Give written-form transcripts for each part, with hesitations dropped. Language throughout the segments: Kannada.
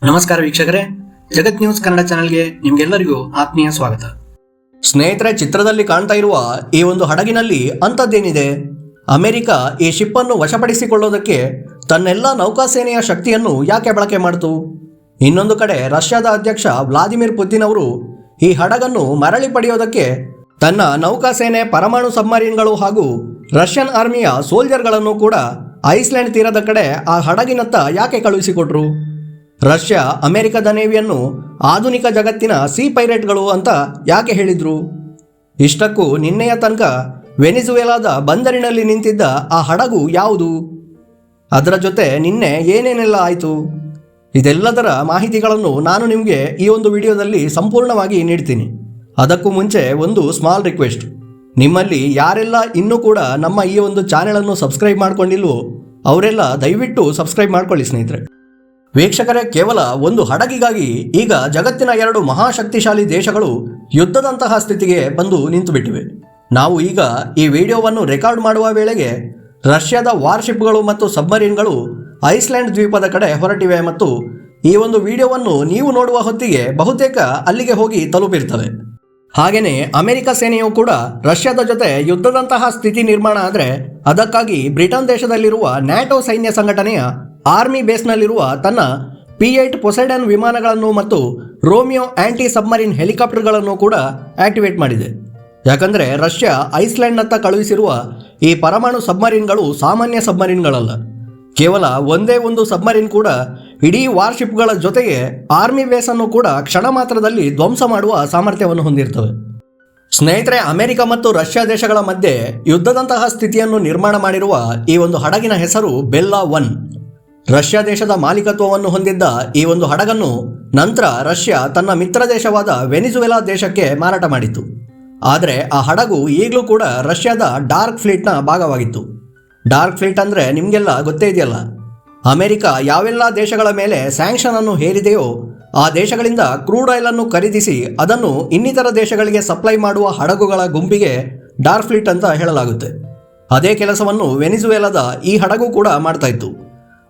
ನಮಸ್ಕಾರ ವೀಕ್ಷಕರೇ, ಜಗತ್ ನ್ಯೂಸ್ ಕನ್ನಡ ಚಾನೆಲ್ಗೆ ನಿಮ್ಗೆಲ್ಲರಿಗೂ ಆತ್ಮೀಯ ಸ್ವಾಗತ. ಸ್ನೇಹಿತರೆ, ಚಿತ್ರದಲ್ಲಿ ಕಾಣ್ತಾ ಇರುವ ಈ ಒಂದು ಹಡಗಿನಲ್ಲಿ ಅಂಥದ್ದೇನಿದೆ? ಅಮೆರಿಕ ಈ ಶಿಪ್ ಅನ್ನು ವಶಪಡಿಸಿಕೊಳ್ಳೋದಕ್ಕೆ ತನ್ನೆಲ್ಲ ನೌಕಾಸೇನೆಯ ಶಕ್ತಿಯನ್ನು ಯಾಕೆ ಬಳಕೆ ಮಾಡಿತು? ಇನ್ನೊಂದು ಕಡೆ ರಷ್ಯಾದ ಅಧ್ಯಕ್ಷ ವ್ಲಾದಿಮಿರ್ ಪುತಿನ್ ಅವರು ಈ ಹಡಗನ್ನು ಮರಳಿ ಪಡೆಯೋದಕ್ಕೆ ತನ್ನ ನೌಕಾಸೇನೆ, ಪರಮಾಣು ಸಬ್ಮರೀನ್ಗಳು ಹಾಗೂ ರಷ್ಯನ್ ಆರ್ಮಿಯ ಸೋಲ್ಜರ್ಗಳನ್ನು ಕೂಡ ಐಸ್ಲ್ಯಾಂಡ್ ತೀರದ ಕಡೆ ಆ ಹಡಗಿನತ್ತ ಯಾಕೆ ಕಳುಹಿಸಿಕೊಟ್ರು? ರಷ್ಯಾ ಅಮೆರಿಕದ ನೇವಿಯನ್ನು ಆಧುನಿಕ ಜಗತ್ತಿನ ಸೀ ಪೈರೇಟ್ಗಳು ಅಂತ ಯಾಕೆ ಹೇಳಿದ್ರು? ಇಷ್ಟಕ್ಕೂ ನಿನ್ನೆಯ ತನಕ ವೆನಿಜುವೆಲಾದ ಬಂದರಿನಲ್ಲಿ ನಿಂತಿದ್ದ ಆ ಹಡಗು ಯಾವುದು? ಅದರ ಜೊತೆ ನಿನ್ನೆ ಏನೇನೆಲ್ಲ ಆಯಿತು? ಇದೆಲ್ಲದರ ಮಾಹಿತಿಗಳನ್ನು ನಾನು ನಿಮಗೆ ಈ ಒಂದು ವಿಡಿಯೋದಲ್ಲಿ ಸಂಪೂರ್ಣವಾಗಿ ನೀಡ್ತೀನಿ. ಅದಕ್ಕೂ ಮುಂಚೆ ಒಂದು ಸ್ಮಾಲ್ ರಿಕ್ವೆಸ್ಟ್, ನಿಮ್ಮಲ್ಲಿ ಯಾರೆಲ್ಲ ಇನ್ನೂ ಕೂಡ ನಮ್ಮ ಈ ಒಂದು ಚಾನೆಲನ್ನು ಸಬ್ಸ್ಕ್ರೈಬ್ ಮಾಡ್ಕೊಂಡಿಲ್ವೋ ಅವರೆಲ್ಲ ದಯವಿಟ್ಟು ಸಬ್ಸ್ಕ್ರೈಬ್ ಮಾಡ್ಕೊಳ್ಳಿ ಸ್ನೇಹಿತರೆ. ವೀಕ್ಷಕರೇ, ಕೇವಲ ಒಂದು ಹಡಗಿಗಾಗಿ ಈಗ ಜಗತ್ತಿನ ಎರಡು ಮಹಾಶಕ್ತಿಶಾಲಿ ದೇಶಗಳು ಯುದ್ಧದಂತಹ ಸ್ಥಿತಿಗೆ ಬಂದು ನಿಂತುಬಿಟ್ಟಿವೆ. ನಾವು ಈಗ ಈ ವಿಡಿಯೋವನ್ನು ರೆಕಾರ್ಡ್ ಮಾಡುವ ವೇಳೆಗೆ ರಷ್ಯಾದ ವಾರ್ಶಿಪ್ಗಳು ಮತ್ತು ಸಬ್ಮರೀನ್ಗಳು ಐಸ್ಲ್ಯಾಂಡ್ ದ್ವೀಪದ ಕಡೆ ಹೊರಟಿವೆ ಮತ್ತು ಈ ಒಂದು ವಿಡಿಯೋವನ್ನು ನೀವು ನೋಡುವ ಹೊತ್ತಿಗೆ ಬಹುತೇಕ ಅಲ್ಲಿಗೆ ಹೋಗಿ ತಲುಪಿರ್ತವೆ. ಹಾಗೆಯೇ ಅಮೆರಿಕ ಸೇನೆಯು ಕೂಡ ರಷ್ಯಾದ ಜೊತೆ ಯುದ್ಧದಂತಹ ಸ್ಥಿತಿ ನಿರ್ಮಾಣ ಆದರೆ ಅದಕ್ಕಾಗಿ ಬ್ರಿಟನ್ ದೇಶದಲ್ಲಿರುವ ನ್ಯಾಟೋ ಸೈನ್ಯ ಸಂಘಟನೆಯ ಆರ್ಮಿ ಬೇಸ್ನಲ್ಲಿರುವ ತನ್ನ P-8 ಪೊಸೈಡನ್ ವಿಮಾನಗಳನ್ನು ಮತ್ತು ರೋಮಿಯೋ ಆಂಟಿ ಸಬ್ಮರೀನ್ ಹೆಲಿಕಾಪ್ಟರ್ಗಳನ್ನು ಕೂಡ ಆಕ್ಟಿವೇಟ್ ಮಾಡಿದೆ. ಯಾಕಂದರೆ ರಷ್ಯಾ ಐಸ್ಲ್ಯಾಂಡ್ನತ್ತ ಕಳುಹಿಸಿರುವ ಈ ಪರಮಾಣು ಸಬ್ಮರೀನ್ಗಳು ಸಾಮಾನ್ಯ ಸಬ್ಮರೀನ್ಗಳಲ್ಲ. ಕೇವಲ ಒಂದೇ ಒಂದು ಸಬ್ಮರೀನ್ ಕೂಡ ಇಡೀ ವಾರ್ಶಿಪ್ಗಳ ಜೊತೆಗೆ ಆರ್ಮಿ ಬೇಸನ್ನು ಕೂಡ ಕ್ಷಣ ಮಾತ್ರದಲ್ಲಿ ಧ್ವಂಸ ಮಾಡುವ ಸಾಮರ್ಥ್ಯವನ್ನು ಹೊಂದಿರ್ತವೆ. ಸ್ನೇಹಿತರೆ, ಅಮೆರಿಕ ಮತ್ತು ರಷ್ಯಾ ದೇಶಗಳ ಮಧ್ಯೆ ಯುದ್ಧದಂತಹ ಸ್ಥಿತಿಯನ್ನು ನಿರ್ಮಾಣ ಮಾಡಿರುವ ಈ ಒಂದು ಹಡಗಿನ ಹೆಸರು ಬೆಲ್ಲಾ 1. ರಷ್ಯಾ ದೇಶದ ಮಾಲೀಕತ್ವವನ್ನು ಹೊಂದಿದ್ದ ಈ ಒಂದು ಹಡಗನ್ನು ನಂತರ ರಷ್ಯಾ ತನ್ನ ಮಿತ್ರ ದೇಶವಾದ ವೆನಿಜುವೆಲಾ ದೇಶಕ್ಕೆ ಮಾರಾಟ ಮಾಡಿತ್ತು. ಆದರೆ ಆ ಹಡಗು ಈಗಲೂ ಕೂಡ ರಷ್ಯಾದ ಡಾರ್ಕ್ ಫ್ಲೀಟ್ನ ಭಾಗವಾಗಿತ್ತು. ಡಾರ್ಕ್ ಫ್ಲೀಟ್ ಅಂದರೆ ನಿಮಗೆಲ್ಲ ಗೊತ್ತೇ ಇದೆಯಲ್ಲ, ಅಮೆರಿಕ ಯಾವೆಲ್ಲ ದೇಶಗಳ ಮೇಲೆ ಸ್ಯಾಂಕ್ಷನ್ ಅನ್ನು ಹೇರಿದೆಯೋ ಆ ದೇಶಗಳಿಂದ ಕ್ರೂಡ್ ಆಯಿಲ್ ಅನ್ನು ಖರೀದಿಸಿ ಅದನ್ನು ಇನ್ನಿತರ ದೇಶಗಳಿಗೆ ಸಪ್ಲೈ ಮಾಡುವ ಹಡಗುಗಳ ಗುಂಪಿಗೆ ಡಾರ್ಕ್ ಫ್ಲೀಟ್ ಅಂತ ಹೇಳಲಾಗುತ್ತೆ. ಅದೇ ಕೆಲಸವನ್ನು ವೆನಿಜುವೆಲಾದ ಈ ಹಡಗು ಕೂಡ ಮಾಡ್ತಾ ಇತ್ತು.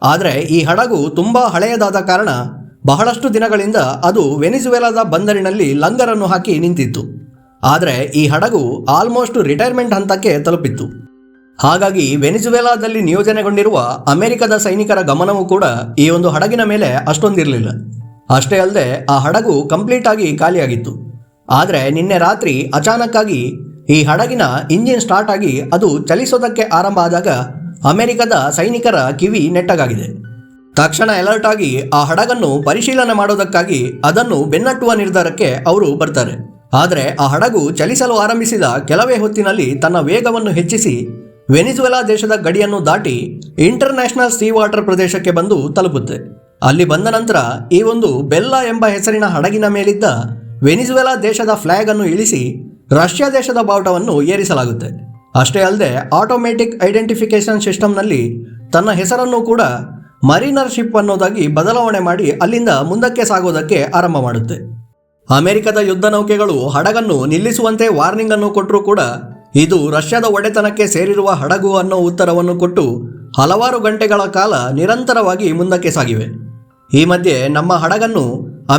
ಆದರೆ ಈ ಹಡಗು ತುಂಬ ಹಳೆಯದಾದ ಕಾರಣ ಬಹಳಷ್ಟು ದಿನಗಳಿಂದ ಅದು ವೆನಿಜುವೆಲಾದ ಬಂದರಿನಲ್ಲಿ ಲಂಗರನ್ನು ಹಾಕಿ ನಿಂತಿತ್ತು. ಆದರೆ ಈ ಹಡಗು ಆಲ್ಮೋಸ್ಟ್ ರಿಟೈರ್ಮೆಂಟ್ ಹಂತಕ್ಕೆ ತಲುಪಿತ್ತು. ಹಾಗಾಗಿ ವೆನಿಜುವೆಲಾದಲ್ಲಿ ನಿಯೋಜನೆಗೊಂಡಿರುವ ಅಮೆರಿಕದ ಸೈನಿಕರ ಗಮನವೂ ಕೂಡ ಈ ಒಂದು ಹಡಗಿನ ಮೇಲೆ ಅಷ್ಟೊಂದಿರಲಿಲ್ಲ. ಅಷ್ಟೇ ಅಲ್ಲದೆ ಆ ಹಡಗು ಕಂಪ್ಲೀಟ್ ಆಗಿ ಖಾಲಿಯಾಗಿತ್ತು. ಆದರೆ ನಿನ್ನೆ ರಾತ್ರಿ ಅಚಾನಕ್ಕಾಗಿ ಈ ಹಡಗಿನ ಇಂಜಿನ್ ಸ್ಟಾರ್ಟ್ ಆಗಿ ಅದು ಚಲಿಸೋದಕ್ಕೆ ಆರಂಭ ಆದಾಗ ಅಮೆರಿಕದ ಸೈನಿಕರ ಕಿವಿ ನೆಟ್ಟಗಾಗಿದೆ. ತಕ್ಷಣ ಅಲರ್ಟ್ ಆಗಿ ಆ ಹಡಗನ್ನು ಪರಿಶೀಲನೆ ಮಾಡೋದಕ್ಕಾಗಿ ಅದನ್ನು ಬೆನ್ನಟ್ಟುವ ನಿರ್ಧಾರಕ್ಕೆ ಅವರು ಬರ್ತಾರೆ. ಆದರೆ ಆ ಹಡಗು ಚಲಿಸಲು ಆರಂಭಿಸಿದ ಕೆಲವೇ ಹೊತ್ತಿನಲ್ಲಿ ತನ್ನ ವೇಗವನ್ನು ಹೆಚ್ಚಿಸಿ ವೆನಿಜುವೆಲಾ ದೇಶದ ಗಡಿಯನ್ನು ದಾಟಿ ಇಂಟರ್ನ್ಯಾಷನಲ್ ಸೀ ವಾಟರ್ ಪ್ರದೇಶಕ್ಕೆ ಬಂದು ತಲುಪುತ್ತೆ. ಅಲ್ಲಿ ಬಂದ ನಂತರ ಈ ಒಂದು ಬೆಲ್ಲಾ ಎಂಬ ಹೆಸರಿನ ಹಡಗಿನ ಮೇಲಿದ್ದ ವೆನಿಜುವೆಲಾ ದೇಶದ ಫ್ಲಾಗ್ ಅನ್ನು ಇಳಿಸಿ ರಷ್ಯಾ ದೇಶದ ಬಾವುಟವನ್ನು ಏರಿಸಲಾಗುತ್ತೆ. ಅಷ್ಟೇ ಅಲ್ಲದೆ ಆಟೋಮೆಟಿಕ್ ಐಡೆಂಟಿಫಿಕೇಶನ್ ಸಿಸ್ಟಮ್ನಲ್ಲಿ ತನ್ನ ಹೆಸರನ್ನು ಕೂಡ ಮರೀನರ್ ಶಿಪ್ ಅನ್ನೋದಾಗಿ ಬದಲಾವಣೆ ಮಾಡಿ ಅಲ್ಲಿಂದ ಮುಂದಕ್ಕೆ ಸಾಗೋದಕ್ಕೆ ಆರಂಭ ಮಾಡುತ್ತೆ. ಅಮೆರಿಕದ ಯುದ್ಧ ನೌಕೆಗಳು ಹಡಗನ್ನು ನಿಲ್ಲಿಸುವಂತೆ ವಾರ್ನಿಂಗ್ ಅನ್ನು ಕೊಟ್ಟರೂ ಕೂಡ ಇದು ರಷ್ಯಾದ ಒಡೆತನಕ್ಕೆ ಸೇರಿರುವ ಹಡಗು ಅನ್ನೋ ಉತ್ತರವನ್ನು ಕೊಟ್ಟು ಹಲವಾರು ಗಂಟೆಗಳ ಕಾಲ ನಿರಂತರವಾಗಿ ಮುಂದಕ್ಕೆ ಸಾಗಿವೆ. ಈ ಮಧ್ಯೆ ನಮ್ಮ ಹಡಗನ್ನು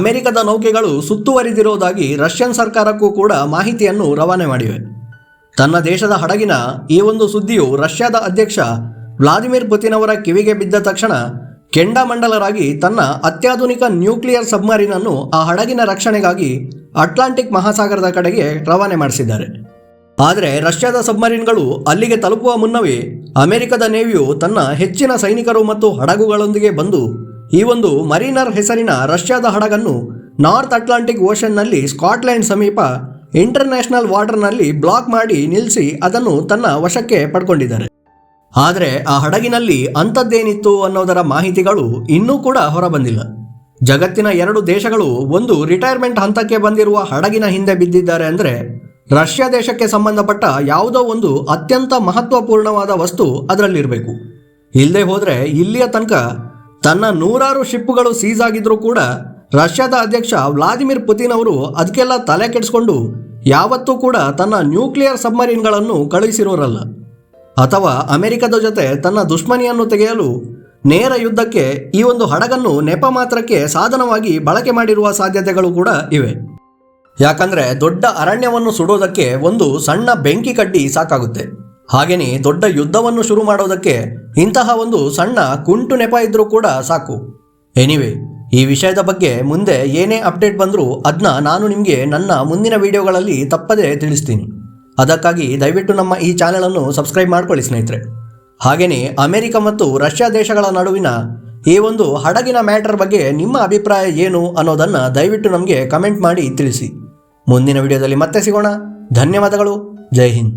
ಅಮೆರಿಕದ ನೌಕೆಗಳು ಸುತ್ತುವರಿದಿರುವುದಾಗಿ ರಷ್ಯನ್ ಸರ್ಕಾರಕ್ಕೂ ಕೂಡ ಮಾಹಿತಿಯನ್ನು ರವಾನೆ ಮಾಡಿವೆ. ತನ್ನ ದೇಶದ ಹಡಗಿನ ಈ ಒಂದು ಸುದ್ದಿಯು ರಷ್ಯಾದ ಅಧ್ಯಕ್ಷ ವ್ಲಾದಿಮಿರ್ ಪುತಿನ್ ಅವರ ಕಿವಿಗೆ ಬಿದ್ದ ತಕ್ಷಣ ಕೆಂಡಾಮಂಡಲರಾಗಿ ತನ್ನ ಅತ್ಯಾಧುನಿಕ ನ್ಯೂಕ್ಲಿಯರ್ ಸಬ್ಮರೀನ್ ಅನ್ನು ಆ ಹಡಗಿನ ರಕ್ಷಣೆಗಾಗಿ ಅಟ್ಲಾಂಟಿಕ್ ಮಹಾಸಾಗರದ ಕಡೆಗೆ ರವಾನೆ ಮಾಡಿಸಿದ್ದಾರೆ. ಆದರೆ ರಷ್ಯಾದ ಸಬ್ಮರೀನ್ಗಳು ಅಲ್ಲಿಗೆ ತಲುಪುವ ಮುನ್ನವೇ ಅಮೆರಿಕದ ನೇವಿಯು ತನ್ನ ಹೆಚ್ಚಿನ ಸೈನಿಕರು ಮತ್ತು ಹಡಗುಗಳೊಂದಿಗೆ ಬಂದು ಈ ಒಂದು ಮರೀನರ್ ಹೆಸರಿನ ರಷ್ಯಾದ ಹಡಗನ್ನು ನಾರ್ತ್ ಅಟ್ಲಾಂಟಿಕ್ ಓಷನ್ನಲ್ಲಿ ಸ್ಕಾಟ್ಲೆಂಡ್ ಸಮೀಪ ಇಂಟರ್ನ್ಯಾಷನಲ್ ವಾಟರ್ನಲ್ಲಿ ಬ್ಲಾಕ್ ಮಾಡಿ ನಿಲ್ಲಿಸಿ ಅದನ್ನು ತನ್ನ ವಶಕ್ಕೆ ಪಡ್ಕೊಂಡಿದ್ದಾರೆ. ಆದರೆ ಆ ಹಡಗಿನಲ್ಲಿ ಅಂಥದ್ದೇನಿತ್ತು ಅನ್ನೋದರ ಮಾಹಿತಿಗಳು ಇನ್ನೂ ಕೂಡ ಹೊರಬಂದಿಲ್ಲ. ಜಗತ್ತಿನ ಎರಡು ದೇಶಗಳು ಒಂದು ರಿಟೈರ್ಮೆಂಟ್ ಹಂತಕ್ಕೆ ಬಂದಿರುವ ಹಡಗಿನ ಹಿಂದೆ ಬಿದ್ದಿದ್ದಾರೆ ಅಂದರೆ ರಷ್ಯಾ ದೇಶಕ್ಕೆ ಸಂಬಂಧಪಟ್ಟ ಯಾವುದೋ ಒಂದು ಅತ್ಯಂತ ಮಹತ್ವಪೂರ್ಣವಾದ ವಸ್ತು ಅದರಲ್ಲಿರಬೇಕು. ಇಲ್ಲದೆ ಹೋದರೆ ಇಲ್ಲಿಯ ತನಕ ತನ್ನ 100 ಶಿಪ್ಪುಗಳು ಸೀಸ್ ಆಗಿದ್ರೂ ಕೂಡ ರಷ್ಯಾದ ಅಧ್ಯಕ್ಷ ವ್ಲಾದಿಮಿರ್ ಪುತಿನ್ ಅವರು ಅದಕ್ಕೆಲ್ಲ ತಲೆ ಕೆಡಿಸ್ಕೊಂಡು ಯಾವತ್ತೂ ಕೂಡ ತನ್ನ ನ್ಯೂಕ್ಲಿಯರ್ ಸಬ್ಮರೀನ್ಗಳನ್ನು ಕಳುಹಿಸಿರೋರಲ್ಲ. ಅಥವಾ ಅಮೆರಿಕದ ಜೊತೆ ತನ್ನ ದುಶ್ಮನಿಯನ್ನು ತೆಗೆಯಲು ನೇರ ಯುದ್ಧಕ್ಕೆ ಈ ಒಂದು ಹಡಗನ್ನು ನೆಪ ಮಾತ್ರಕ್ಕೆ ಸಾಧನವಾಗಿ ಬಳಕೆ ಮಾಡಿರುವ ಸಾಧ್ಯತೆಗಳು ಕೂಡ ಇವೆ. ಯಾಕಂದರೆ ದೊಡ್ಡ ಅರಣ್ಯವನ್ನು ಸುಡೋದಕ್ಕೆ ಒಂದು ಸಣ್ಣ ಬೆಂಕಿ ಕಡ್ಡಿ ಸಾಕಾಗುತ್ತೆ. ಹಾಗೆಯೇ ದೊಡ್ಡ ಯುದ್ಧವನ್ನು ಶುರು ಮಾಡೋದಕ್ಕೆ ಇಂತಹ ಒಂದು ಸಣ್ಣ ಕುಂಟು ನೆಪ ಇದ್ದರೂ ಕೂಡ ಸಾಕು. ಎನಿವೆ, ಈ ವಿಷಯದ ಬಗ್ಗೆ ಮುಂದೆ ಏನೇ ಅಪ್ಡೇಟ್ ಬಂದರೂ ಅದನ್ನ ನಾನು ನಿಮಗೆ ನನ್ನ ಮುಂದಿನ ವಿಡಿಯೋಗಳಲ್ಲಿ ತಪ್ಪದೇ ತಿಳಿಸ್ತೀನಿ. ಅದಕ್ಕಾಗಿ ದಯವಿಟ್ಟು ನಮ್ಮ ಈ ಚಾನೆಲನ್ನು ಸಬ್ಸ್ಕ್ರೈಬ್ ಮಾಡ್ಕೊಳ್ಳಿ ಸ್ನೇಹಿತರೆ. ಹಾಗೆಯೇ ಅಮೆರಿಕ ಮತ್ತು ರಷ್ಯಾ ದೇಶಗಳ ನಡುವಿನ ಈ ಒಂದು ಹಡಗಿನ ಮ್ಯಾಟರ್ ಬಗ್ಗೆ ನಿಮ್ಮ ಅಭಿಪ್ರಾಯ ಏನು ಅನ್ನೋದನ್ನು ದಯವಿಟ್ಟು ನಮಗೆ ಕಮೆಂಟ್ ಮಾಡಿ ತಿಳಿಸಿ. ಮುಂದಿನ ವಿಡಿಯೋದಲ್ಲಿ ಮತ್ತೆ ಸಿಗೋಣ. ಧನ್ಯವಾದಗಳು. ಜೈ ಹಿಂದ್.